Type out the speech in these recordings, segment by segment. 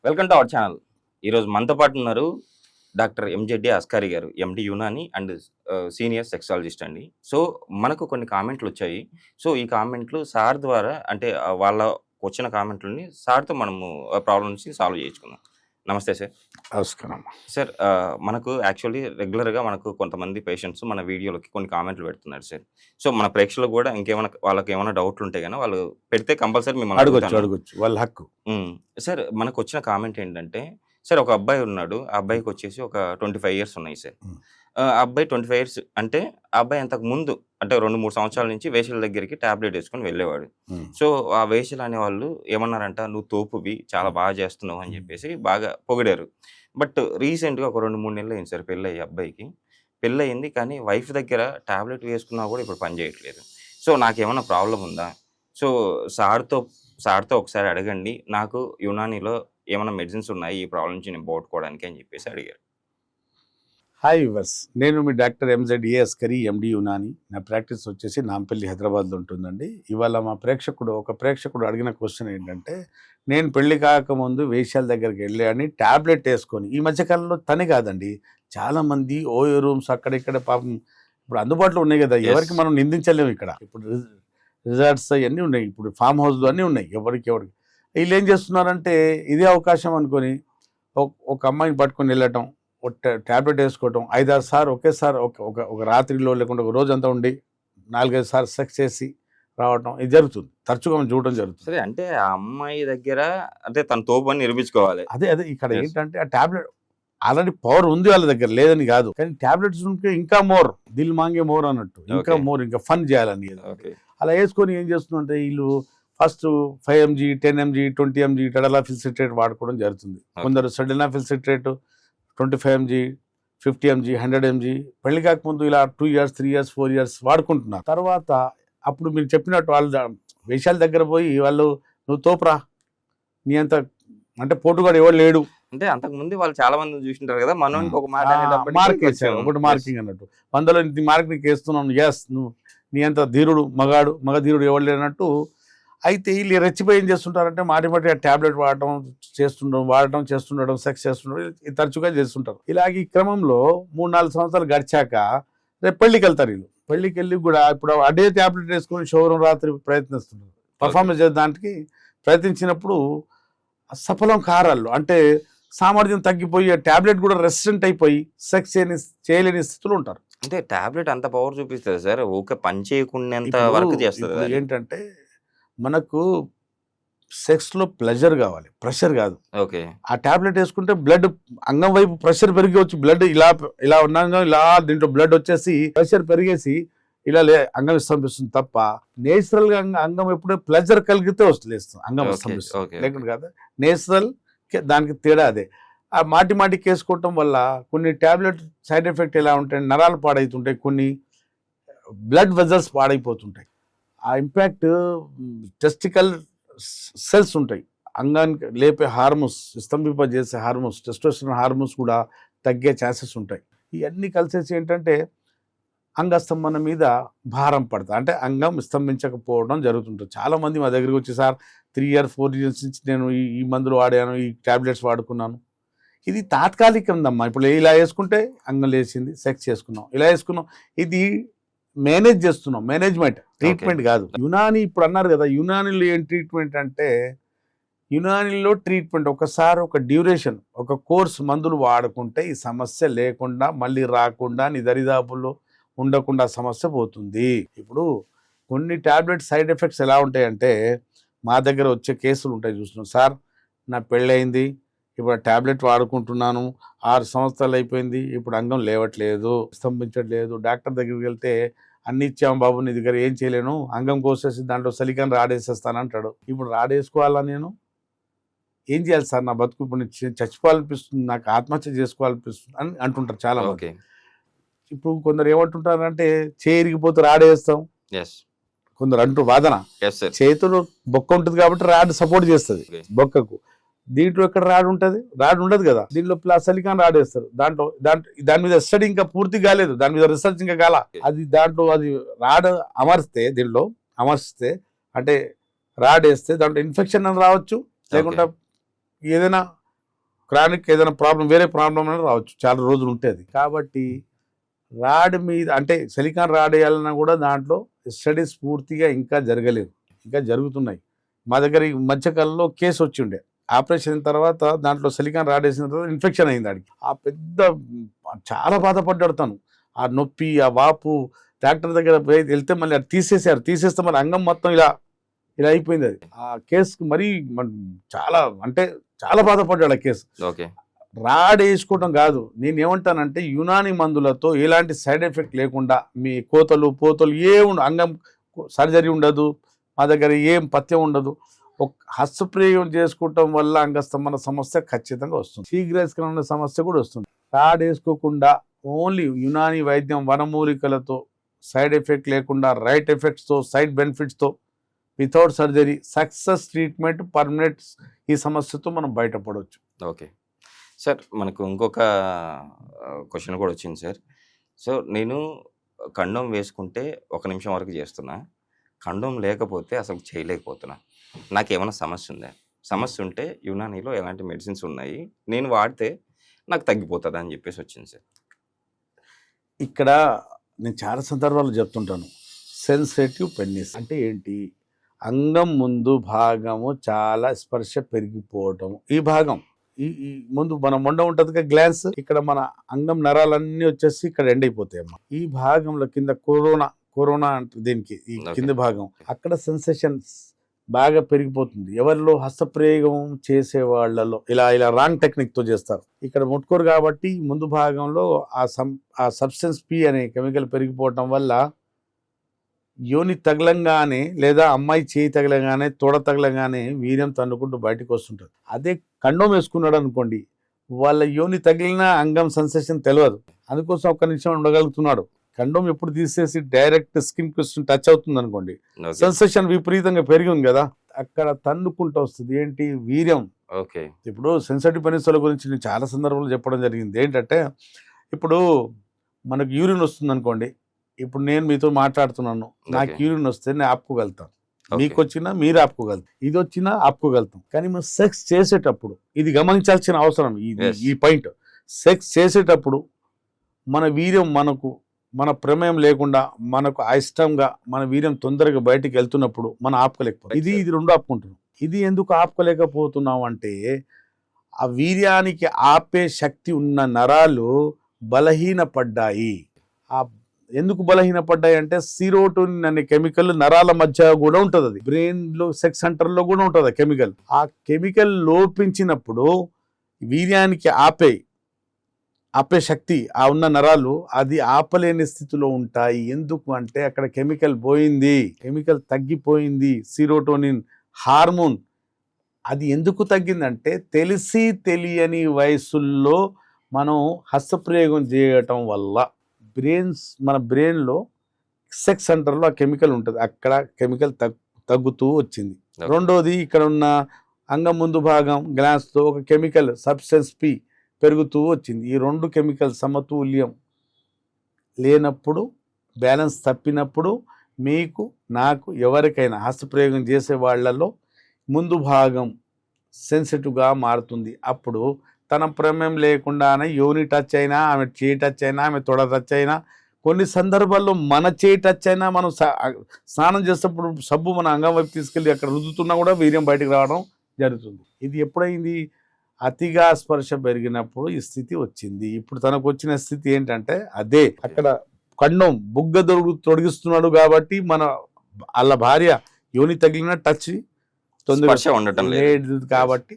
Welcome to our channel. ఈరోజు మనతో పాటు ఉన్నారు డాక్టర్ ఎంజెడ్డి అస్కారి గారు, ఎండి యునాని అండ్ సీనియర్ సెక్సాలజిస్ట్ అండి. సో మనకు కొన్ని కామెంట్లు వచ్చాయి. సో ఈ కామెంట్లు సార్ ద్వారా అంటే వాళ్ళ వచ్చిన కామెంట్లని సార్తో మనము ప్రాబ్లమ్స్ సాల్వ్ చేయించుకుందాం. నమస్తే సార్. నమస్కారం సార్. మనకు యాక్చువల్లీ రెగ్యులర్గా మనకు కొంతమంది పేషెంట్స్ మన వీడియోలకి కొన్ని కామెంట్లు పెడుతున్నారు సార్. సో మన ప్రేక్షకులకు కూడా ఇంకేమైనా వాళ్ళకి ఏమైనా డౌట్లు ఉంటే కానీ వాళ్ళు పెడితే కంపల్సరీ మిమ్మల్ని అడగొచ్చు వాళ్ళ హక్కు. సార్ మనకు వచ్చిన కామెంట్ ఏంటంటే, సార్ ఒక అబ్బాయి ఉన్నాడు. ఆ అబ్బాయికి వచ్చేసి ఒక 25 ఇయర్స్ ఉన్నాయి సార్. ఆ అబ్బాయి 25 ఇయర్స్ అంటే ఆ అబ్బాయి అంతకు ముందు అంటే 2-3 సంవత్సరాల నుంచి వేషల దగ్గరికి టాబ్లెట్ వేసుకొని వెళ్ళేవాడు. సో ఆ వేషలు అనేవాళ్ళు ఏమన్నారంట, నువ్వు తోపువి చాలా బాగా చేస్తున్నావు అని చెప్పేసి బాగా పొగిడారు. బట్ రీసెంట్గా ఒక 2-3 నెలలు అయింది సార్ పెళ్ళి అబ్బాయికి. పెళ్ళయింది కానీ వైఫ్ దగ్గర టాబ్లెట్ వేసుకున్నా కూడా ఇప్పుడు పని చేయట్లేదు. సో నాకేమన్నా ప్రాబ్లం ఉందా? సో సార్తో ఒకసారి అడగండి, నాకు యునానీలో ఏమైనా మెడిసిన్స్ ఉన్నాయి ఈ ప్రాబ్లం నుంచి నేను పోగొట్టుకోవడానికి అని చెప్పేసి అడిగారు. హాయ్ వివర్స్, నేను మీ డాక్టర్ ఎంజెడ్డి అస్కారి, ఎండి యునాని. నా ప్రాక్టీస్ వచ్చేసి నాంపల్లి, హైదరాబాద్లో ఉంటుందండి. ఇవాళ మా ప్రేక్షకుడు అడిగిన క్వశ్చన్ ఏంటంటే, నేను పెళ్లి కాకముందు వేశ్యాల దగ్గరికి వెళ్ళి టాబ్లెట్ వేసుకొని, ఈ మధ్యకాలంలో తనే కాదండి చాలామంది ఓయో రూమ్స్ అక్కడిక్కడ పాపం ఇప్పుడు అందుబాటులో ఉన్నాయి కదా, ఎవరికి మనం నిందించలేము. ఇక్కడ ఇప్పుడు రిసార్ట్స్ అవన్నీ ఉన్నాయి, ఇప్పుడు ఫామ్ హౌస్లు అన్నీ ఉన్నాయి. ఎవరికి వీళ్ళు ఏం చేస్తున్నారంటే ఇదే అవకాశం అనుకొని ఒక అమ్మాయిని పట్టుకొని వెళ్ళటం, ట్యాబ్లెట్ వేసుకోవటం, 5-6 సార్లు ఒకేసారి ఒక రాత్రిలో లేకుండా ఒక రోజంతా ఉండి 4-5 సార్లు సెక్స్ చేసి రావటం ఇది జరుగుతుంది. తరచుగా మనం చూడటం జరుగుతుంది. సరే, అంటే ఆ అమ్మాయి దగ్గర అంటే తన తోపు అని నిరూపించుకోవాలి. అదే ఇక్కడ ఏంటంటే ఆ టాబ్లెట్ ఆల్రెడీ పవర్ ఉంది వాళ్ళ దగ్గర, లేదని కాదు, కానీ టాబ్లెట్స్ ఉంటే ఇంకా మోర్ దిల్ మాంగే మోర్ అన్నట్టు, ఇంకా ఫన్ చేయాలని. అలా వేసుకొని ఏం చేస్తుందంటే వీళ్ళు first 5 mg 10 mg 20 mg tadalafil citrate వాడుకోవడం జరుగుతుంది. కొందరు సడెనాఫిల్ సిట్రేట్ 25 mg 50 mg 100 mg పెళ్లి కాకముందు ఇలా 2 years 3 years 4 years వాడుకుంటున్నారు. తర్వాత అప్పుడు మీరు చెప్పినట్టు వాళ్ళు వేషాల దగ్గర పోయి వాళ్ళు నువ్వు తోపురా, నీ అంత అంటే పోటుగాడు ఎవరు లేడు అంటే అంతకు ముందు వాళ్ళు చాలా మంది చూసింటారు కదా, మనం ఒక మార్క్ వేసారు, ఒకటి మార్కింగ్ అన్నట్టు 100లో మార్క్ నీకు వేస్తున్నాను, ఎస్ నువ్వు నీ అంత ధీరుడు మగ ధీరుడు ఎవరు లేనట్టు. అయితే వీళ్ళు రెచ్చిపోయి ఏం చేస్తుంటారంటే మాటి ఆ ట్యాబ్లెట్ వాడటం చేస్తుండడం సెక్స్ చేస్తుండడం ఇది తరచుగా చేస్తుంటారు. ఇలాగ ఈ క్రమంలో 3-4 సంవత్సరాలు గడిచాక రేపు పెళ్లికి వెళ్తారు. వీళ్ళు పెళ్లికి వెళ్ళి కూడా ఇప్పుడు అదే ట్యాబ్లెట్ వేసుకొని షోరూం రాత్రి ప్రయత్నిస్తున్నారు, పర్ఫార్మెన్స్ చేయడానికి ప్రయత్నించినప్పుడు సఫలం కారాలు అంటే సామర్థ్యం తగ్గిపోయి ట్యాబ్లెట్ కూడా రెసిస్టెంట్ అయిపోయి సెక్స్ చేయలేని స్థితిలో ఉంటారు. అంటే టాబ్లెట్ అంత పవర్ చూపిస్తుంది సార్, ఊకే పని చేయకుండా వర్క్ చేస్తుంది. ఏంటంటే మనకు సెక్స్లో ప్లెజర్ కావాలి, ప్రెషర్ కాదు. ఓకే, ఆ టాబ్లెట్ వేసుకుంటే బ్లడ్ అంగం వైపు ప్రెషర్ పెరిగి వచ్చి బ్లడ్ ఇలా ఉన్నాగా ఇలా దీంట్లో బ్లడ్ వచ్చేసి ప్రెషర్ పెరిగేసి ఇలా అంగం స్తంభిస్తుంది తప్ప నేచురల్ గా అంగం ఎప్పుడూ ప్లెజర్ కలిగితే వస్తుంది అంగం స్తంభిస్తుంది, లేకుండా కాదు. నేచురల్ దానికి తేడా అదే. ఆ మాటికి వేసుకోవటం వల్ల కొన్ని టాబ్లెట్ సైడ్ ఎఫెక్ట్ ఎలా ఉంటాయి, నరాలు పాడైతుంటాయి, కొన్ని బ్లడ్ వెజల్స్ పాడైపోతుంటాయి. ఆ ఇంపాక్ట్ టెస్టికల్ సెల్స్ ఉంటాయి, అంగానికి లేపే హార్మోన్స్, స్తంభింపజేసే హార్మోన్స్, టెస్టోస్టెరాన్ హార్మోన్స్ కూడా తగ్గే ఛాన్సెస్ ఉంటాయి. ఇవన్నీ కలిసేసి ఏంటంటే అంగస్తంభన మీద భారం పడుతుంది, అంటే అంగం స్తంభించకపోవడం జరుగుతుంటుంది. చాలామంది మా దగ్గరికి వచ్చి సార్ 3 years 4 years నుంచి నేను ఈ మందులు వాడాను, ఈ టాబ్లెట్స్ వాడుకున్నాను. ఇది తాత్కాలికందమ్మా. ఇప్పుడు ఇలా వేసుకుంటే అంగం లేచింది, సెక్స్ చేసుకున్నాం, ఇలా వేసుకున్నాం, ఇది మేనేజ్ చేస్తున్నాం, మేనేజ్మెంట్, ట్రీట్మెంట్ కాదు. యునాని ఇప్పుడు అన్నారు కదా, యునానిలో ఏం ట్రీట్మెంట్ అంటే యునానిలో ట్రీట్మెంట్ ఒకసారి ఒక డ్యూరేషన్ ఒక కోర్స్ మందులు వాడుకుంటే ఈ సమస్య లేకుండా మళ్ళీ రాకుండా నీ దరిదాపుల్లో ఉండకుండా సమస్య పోతుంది. ఇప్పుడు కొన్ని టాబ్లెట్ సైడ్ ఎఫెక్ట్స్ ఎలా ఉంటాయంటే మా దగ్గర వచ్చే కేసులు ఉంటాయి, చూస్తున్నాం సార్ నా పెళ్ళయింది, ఇప్పుడు టాబ్లెట్ వాడుకుంటున్నాను, 6 సంవత్సరాలు అయిపోయింది, ఇప్పుడు అంగం లేవట్లేదు, స్తంభించట్లేదు, డాక్టర్ దగ్గరికి వెళ్తే అన్ని ఇచ్చాము బాబు, నీ దగ్గర ఏం చేయలేను, అంగం కోసేసి దాంట్లో సిలికాన్ రాడేసేస్తానంటాడు. ఇప్పుడు రాడేసుకోవాలా, నేను ఏం చేయాలి సార్, నా బతుకు ఇప్పుడు చచ్చిపోవాలనిపిస్తుంది, నాకు ఆత్మహత్య చేసుకోవాలనిపిస్తుంది అని అంటుంటారు చాలా మంది. ఇప్పుడు కొందరు ఏమంటుంటారంటే చేరిగిపోతే రాడేస్తాం, కొందరు అంటూ వాదన, చేతులు బొక్క ఉంటుంది కాబట్టి రాడ్ సపోర్ట్ చేస్తుంది బొక్కకు, దీంట్లో ఎక్కడ రాడ్ ఉండదు కదా, దీంట్లో సిలికాన్ రాడ్ వేస్తారు. దాని మీద స్టడీ ఇంకా పూర్తి కాలేదు, దాని మీద రీసెర్చ్ ఇంకా కాల. అది దాంట్లో అది రాడ్ అమర్స్తే అంటే రాడ్ వేస్తే దాంట్లో ఇన్ఫెక్షన్ అని రావచ్చు, లేకుంటే ఏదైనా క్రానిక్ ఏదైనా ప్రాబ్లం వేరే ప్రాబ్లం అనేది రావచ్చు, చాలా రోజులు ఉంటుంది. కాబట్టి రాడ్ మీద అంటే సిలికాన్ రాడ్ వేయాలన్నా కూడా దాంట్లో స్టడీస్ పూర్తిగా ఇంకా జరగలేదు, ఇంకా జరుగుతున్నాయి. మా దగ్గర ఈ మధ్యకాలంలో కేసు వచ్చి ఉండే, ఆపరేషన్ అయిన తర్వాత దాంట్లో సిలికాన్ రాడ్ వేసిన తర్వాత ఇన్ఫెక్షన్ అయింది ఆడికి. ఆ పెద్ద చాలా బాధపడ్డాడు తను. ఆ నొప్పి, ఆ వాపు, డాక్టర్ దగ్గర వెళ్తే మళ్ళీ అది తీసేస్తే మరి అంగం మొత్తం ఇలా ఇలా అయిపోయింది. అది ఆ కేసుకు మరీ చాలా అంటే చాలా బాధపడ్డాడు ఆ కేసు. ఓకే. రాడ్ వేసుకోవడం కాదు, నేను ఏమంటానంటే యునాని మందులతో ఎలాంటి సైడ్ ఎఫెక్ట్ లేకుండా మీ కోతలు పోతలు అంగం సర్జరీ ఉండదు, మా దగ్గర ఏం పథ్యం ఉండదు. ఒక హస్తప్రయోగం చేసుకోవటం వల్ల అంగస్తంభన సమస్య ఖచ్చితంగా వస్తుంది, శీఘ్రస్ఖలన సమస్య కూడా వస్తుంది. రాడ్ వేసుకోకుండా ఓన్లీ యునాని వైద్యం వనమూలికలతో సైడ్ ఎఫెక్ట్ లేకుండా రైట్ ఎఫెక్ట్స్తో సైడ్ బెనిఫిట్స్తో without surgery success treatment permanent ఈ సమస్యతో మనం బయటపడవచ్చు. ఓకే సార్, మనకు ఇంకొక క్వశ్చన్ కూడా వచ్చింది సార్. సో నేను కండోమ్ వేసుకుంటే 1 నిమిషం వరకు చేస్తున్నా, కండోమ్ లేకపోతే అసలు చేయలేకపోతున్నా, నాకేమైనా సమస్య ఉందా? సమస్య ఉంటే యునానీలో ఎలాంటి మెడిసిన్స్ ఉన్నాయి, నేను వాడితే నాకు తగ్గిపోతుందా అని చెప్పేసి వచ్చింది సార్. ఇక్కడ నేను చాలా సందర్భాలు చెప్తుంటాను, సెన్సిటివ్ పెన్నిస్ అంటే ఏంటి? అంగం ముందు భాగము చాలా స్పర్శ పెరిగిపోవటం. ఈ భాగం ఈ ముందు మన మొండ ఉంటుంది గ్లాన్స్, ఇక్కడ మన అంగం నరాలన్నీ వచ్చేసి ఇక్కడ ఎండ్ అయిపోతాయి అమ్మా. ఈ భాగంలో కింద కరోనా అంటే దీనికి ఈ కింద భాగం అక్కడ సెన్సేషన్స్ బాగా పెరిగిపోతుంది. ఎవరిలో హస్తప్రయోగం చేసే వాళ్ళలో ఇలా రాంగ్ టెక్నిక్ తో చేస్తారు. ఇక్కడ ముట్టుకోరు కాబట్టి ముందు భాగంలో ఆ సబ్స్టెన్స్ పి అనే కెమికల్ పెరిగిపోవటం వల్ల యోని తగలంగానే లేదా అమ్మాయి చేయి తగలంగానే తోడ తగలంగానే వీర్యం తన్నుకుంటూ బయటకు వస్తుంటుంది. అదే కండోమ్ వేసుకున్నాడు అనుకోండి, వాళ్ళ యోని తగిలిన అంగం సెన్సేషన్ తెలియదు, అందుకోసం 1 నిమిషం ఉండగలుగుతున్నాడు. కండోమ్ ఎప్పుడు తీసేసి డైరెక్ట్ స్కిన్ క్వశ్చన్ టచ్ అవుతుంది అనుకోండి, సెన్సేషన్ విపరీతంగా పెరిగింది కదా, అక్కడ తన్నుకుంటూ వస్తుంది ఏంటి వీర్యం. ఓకే. ఇప్పుడు సెన్సిటివ్ పెనిసుల గురించి నేను చాలా సందర్భాలు చెప్పడం జరిగింది. ఏంటంటే ఇప్పుడు మనకు యూరిన్ వస్తుంది అనుకోండి, ఇప్పుడు నేను మీతో మాట్లాడుతున్నాను, నాకు యూరిన్ వస్తే నేను ఆపుకోగలుగుతాను, మీకు వచ్చినా మీరు ఆపుకోగలుగుతాం, ఇది వచ్చినా ఆపుకోగలుగుతాం. కానీ మనం సెక్స్ చేసేటప్పుడు ఇది గమనించాల్సిన అవసరం, ఈ పాయింట్. సెక్స్ చేసేటప్పుడు మన వీర్యం మన ప్రమేయం లేకుండా మనకు అయిష్టంగా మన వీర్యం తొందరగా బయటికి వెళ్తున్నప్పుడు మనం ఆపుకోలేకపోతాం. ఇది 2 ఆపుకుంటున్నాం. ఇది ఎందుకు ఆపుకోలేకపోతున్నాం అంటే ఆ వీర్యానికి ఆపే శక్తి ఉన్న నరాలు బలహీనపడ్డాయి. ఎందుకు బలహీనపడ్డాయి అంటే సిరోటోనిన్ అనే కెమికల్ నరాల మధ్య కూడా ఉంటుంది, అది బ్రెయిన్ లో సెక్స్ సెంటర్ లో కూడా ఉంటుంది ఆ కెమికల్. ఆ కెమికల్ లోపించినప్పుడు వీర్యానికి ఆపే శక్తి ఆ ఉన్న నరాలు అది ఆపలేని స్థితిలో ఉంటాయి. ఎందుకు అంటే అక్కడ కెమికల్ పోయింది, కెమికల్ తగ్గిపోయింది, సిరోటోనిన్ హార్మోన్. అది ఎందుకు తగ్గిందంటే తెలిసి తెలియని వయసుల్లో మనం హస్తప్రయోగం చేయటం వల్ల మన బ్రెయిన్లో సెక్స్ సెంటర్లో ఆ కెమికల్ ఉంటుంది, అక్కడ కెమికల్ తగ్గుతూ వచ్చింది. రెండోది ఇక్కడ ఉన్న అంగం ముందు భాగం గ్లాన్స్తో ఒక కెమికల్ సబ్స్టెన్స్ పి పెరుగుతూ వచ్చింది. ఈ 2 కెమికల్ సమతుల్యం లేనప్పుడు, బ్యాలెన్స్ తప్పినప్పుడు మీకు నాకు ఎవరికైనా హస్తప్రయోగం చేసే వాళ్ళలో ముందు భాగం సెన్సిటివ్గా మారుతుంది. అప్పుడు తన ప్రమేయం లేకుండానే యోని టచ్ అయినా, ఆమె చేయి టచ్ అయినా, ఆమె తొడ టచ్ అయినా, కొన్ని సందర్భాల్లో మన చేయి టచ్ అయినా, మనం స్నానం చేసేటప్పుడు సబ్బు మన అంగం వైపు తీసుకెళ్ళి అక్కడ రుద్దుతున్నా కూడా వీర్యం బయటకు రావడం జరుగుతుంది. ఇది ఎప్పుడైంది? అతిగా స్పర్శ పెరిగినప్పుడు ఈ స్థితి వచ్చింది. ఇప్పుడు తనకు వచ్చిన స్థితి ఏంటంటే అదే, అక్కడ కండం బుగ్గ తొడిగిస్తున్నాడు కాబట్టి వాళ్ళ భార్య యోని తగిలిన టచ్ తొందరగా ఉండటం లేదు కాబట్టి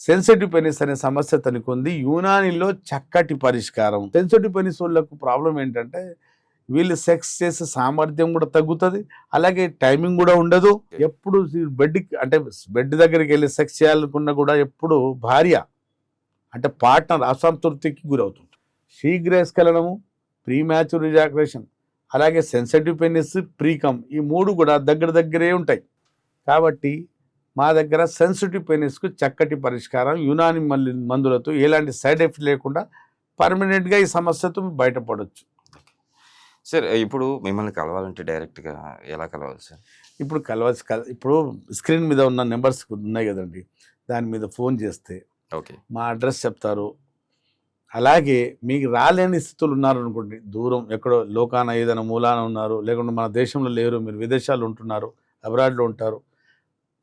సెన్సిటివ్ పెనిస్ అనే సమస్య తనకు ఉంది. యునానిలో చక్కటి పరిష్కారం. సెన్సిటివ్ పెనిస్ వాళ్ళకు ప్రాబ్లం ఏంటంటే వీళ్ళు సెక్స్ చేసే సామర్థ్యం కూడా తగ్గుతుంది, అలాగే టైమింగ్ కూడా ఉండదు. ఎప్పుడు బెడ్ దగ్గరికి వెళ్ళి సెక్స్ చేయాలనుకున్నా కూడా ఎప్పుడు భార్య అంటే పార్ట్నర్ అసంతృప్తికి గురవుతుంది. శీఘ్రస్ఖలనము, ప్రీమ్యాచ్యూర్ ఇజాకులేషన్, అలాగే సెన్సిటివ్ పెనిస్, ప్రీకమ్, ఈ 3 కూడా దగ్గరే ఉంటాయి. కాబట్టి మా దగ్గర సెన్సిటివ్ పెనిస్కు చక్కటి పరిష్కారం, యునాని మందులతో ఎలాంటి సైడ్ ఎఫెక్ట్ లేకుండా పర్మనెంట్గా ఈ సమస్యతో బయటపడవచ్చు. సార్ ఇప్పుడు మిమ్మల్ని కలవాలంటే డైరెక్ట్గా ఎలా కలవాలి సార్? ఇప్పుడు ఇప్పుడు స్క్రీన్ మీద ఉన్న నెంబర్స్ ఉన్నాయి కదండి, దాని మీద ఫోన్ చేస్తే ఓకే. మా అడ్రస్ చెప్తారు. అలాగే మీకు రాలేని స్థితులు ఉన్నారు అనుకోండి, దూరం ఎక్కడో లోకాన ఏదైనా మూలాన ఉన్నారు, లేకుంటే మన దేశంలో లేరు, మీరు విదేశాల్లో ఉంటున్నారు, అబ్రాడ్లో ఉంటారు,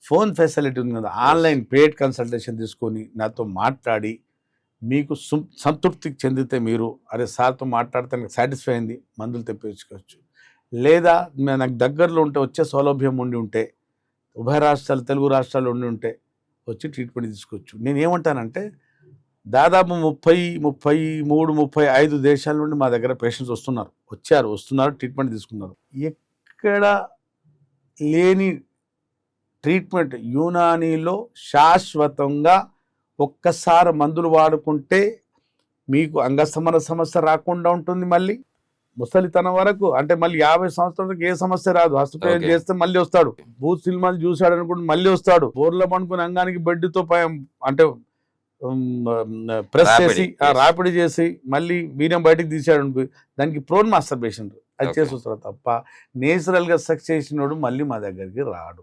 ఫోన్ ఫెసిలిటీ ఉంది కదా, ఆన్లైన్ పెయిడ్ కన్సల్టేషన్ తీసుకొని నాతో మాట్లాడి మీకు సంతృప్తి చెందితే మీరు అరే సార్తో మాట్లాడితే నాకు సాటిస్ఫై అయింది, మందులు తెప్పించుకోవచ్చు. లేదా నాకు దగ్గరలో ఉంటే వచ్చే సౌలభ్యం ఉండి ఉంటే, ఉభయ రాష్ట్రాలు తెలుగు రాష్ట్రాలు ఉండి ఉంటే వచ్చి ట్రీట్మెంట్ తీసుకోవచ్చు. నేనేమంటానంటే దాదాపు 33-35 దేశాల నుండి మా దగ్గర పేషెంట్స్ వస్తున్నారు, ట్రీట్మెంట్ తీసుకున్నారు. ఎక్కడ లేని ట్రీట్మెంట్ యునానీలో శాశ్వతంగా ఒక్కసారి మందులు వాడుకుంటే మీకు అంగస్తంభన సమస్య రాకుండా ఉంటుంది. మళ్ళీ ముసలితనం వరకు అంటే మళ్ళీ 50 సంవత్సరాలకు ఏ సమస్య రాదు. హస్తప్రయోగం చేస్తే మళ్ళీ వస్తాడు. భూత్ సినిమాలు చూశాడు అనుకుంటే మళ్ళీ వస్తాడు. బోర్లో పండుకుని అంగానికి బెడ్తో అంటే ప్రెస్ చేసి రాపిడి చేసి మళ్ళీ వీర్యం బయటకు తీసాడు అనుకో, దానికి ప్రోన్ మాస్టర్బేషన్ అది చేసి వస్తాడు తప్ప నేచురల్ గా సెక్స్ చేసినోడు మళ్ళీ మా దగ్గరికి రాడు.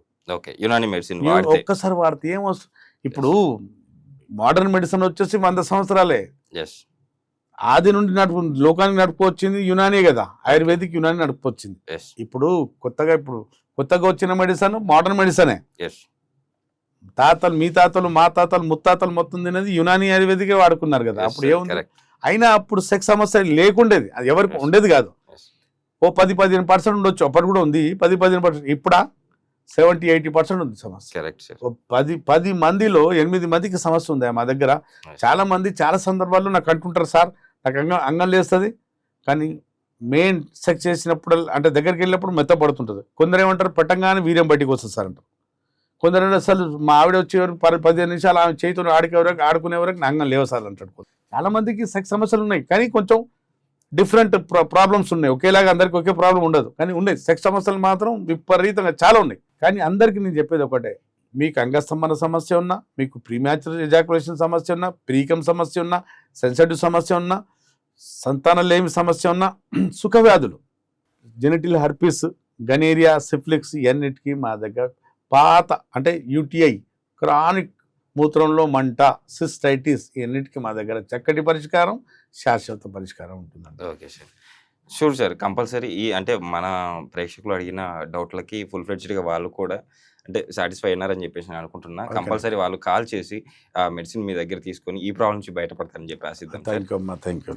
ఒక్కసారి వాడితే ఏమొస్తుంది? ఇప్పుడు మోడర్న్ మెడిసిన్ వచ్చేసి 100 సంవత్సరాలే, ఆది నుండి లోకానికి నడుపుకొచ్చింది యునానీ కదా, ఆయుర్వేదిక్ యునానీ నడుపుకొచ్చింది. ఇప్పుడు కొత్తగా వచ్చిన మెడిసిన్ మోడర్న్ మెడిసినే. మీ తాతలు మా తాతలు ముత్తాతలు మొత్తం తినేది యునానీ ఆయుర్వేదికే వాడుకున్నారు కదా. అప్పుడు ఏముంది? అయినా అప్పుడు సెక్స్ సమస్య లేకుండేది, అది ఎవరికి ఉండేది కాదు. ఓ 10-15% ఉండొచ్చు, అప్పటి కూడా ఉంది 10-15%. ఇప్పుడా 70-80% ఉంది సమస్య. 10 మందిలో 8 మందికి సమస్య ఉంది మా దగ్గర. చాలా మంది చాలా సందర్భాల్లో నాకు అంటుంటారు, సార్ నాకు అంగం లేస్తుంది కానీ మెయిన్ సెక్స్ చేసినప్పుడు అంటే దగ్గరికి వెళ్ళినప్పుడు మెత్తపడుతుంటుంది. కొందరు ఏమంటారు పెట్టంగానే వీర్యం బయటికి వస్తుంది సార్ అంటారు. కొందరు అసలు మా ఆవిడ వచ్చేవరకు 15 నిమిషాలు ఆమె చేతితో ఆడుకునే వరకు అంగం లేవు సార్ అంటాడు. చాలా మందికి సెక్స్ సమస్యలు ఉన్నాయి కానీ కొంచెం డిఫరెంట్ ప్రాబ్లమ్స్ ఉన్నాయి. ఒకేలాగా అందరికి ఒకే ప్రాబ్లం ఉండదు కానీ ఉన్నాయి. సెక్స్ సమస్యలు మాత్రం విపరీతంగా చాలా ఉన్నాయి. కానీ అందరికీ నేను చెప్పేది ఒకటే, మీకు అంగస్తంభన సమస్య ఉన్నా, మీకు ప్రీమ్యాచురల్ ఎజాకులేషన్ సమస్య ఉన్నా, ప్రీకం సమస్య ఉన్నా, సెన్సిటివ్ సమస్య ఉన్నా, సంతానలేమి సమస్య ఉన్నా, సుఖవ్యాధులు, జెనిటల్ హెర్పిస్, గనేరియా, సిఫిలిక్స్ ఇవన్నిటికీ మా దగ్గర పాత అంటే యూటీఐ, క్రానిక్ మూత్రంలో మంట, సిస్టైటిస్ ఇవన్నిటికీ మా దగ్గర చక్కటి పరిష్కారం, శాశ్వత పరిష్కారం ఉంటుందండి. Okay sir, sure sir, compulsory. అంటే మన ప్రేక్షకులు అడిగిన డౌట్లకి ఫుల్ ఫ్లెడ్జ్డ్గా వాళ్ళు కూడా అంటే సాటిస్ఫై అయినారని చెప్పేసి నేను అనుకుంటున్నా. కంపల్సరీ వాళ్ళు కాల్ చేసి ఆ మెడిసిన్ మీ దగ్గర తీసుకొని ఈ ప్రాబ్లం నుంచి బయటపడతారని చెప్పి ఆశిద్దాం. Thank you.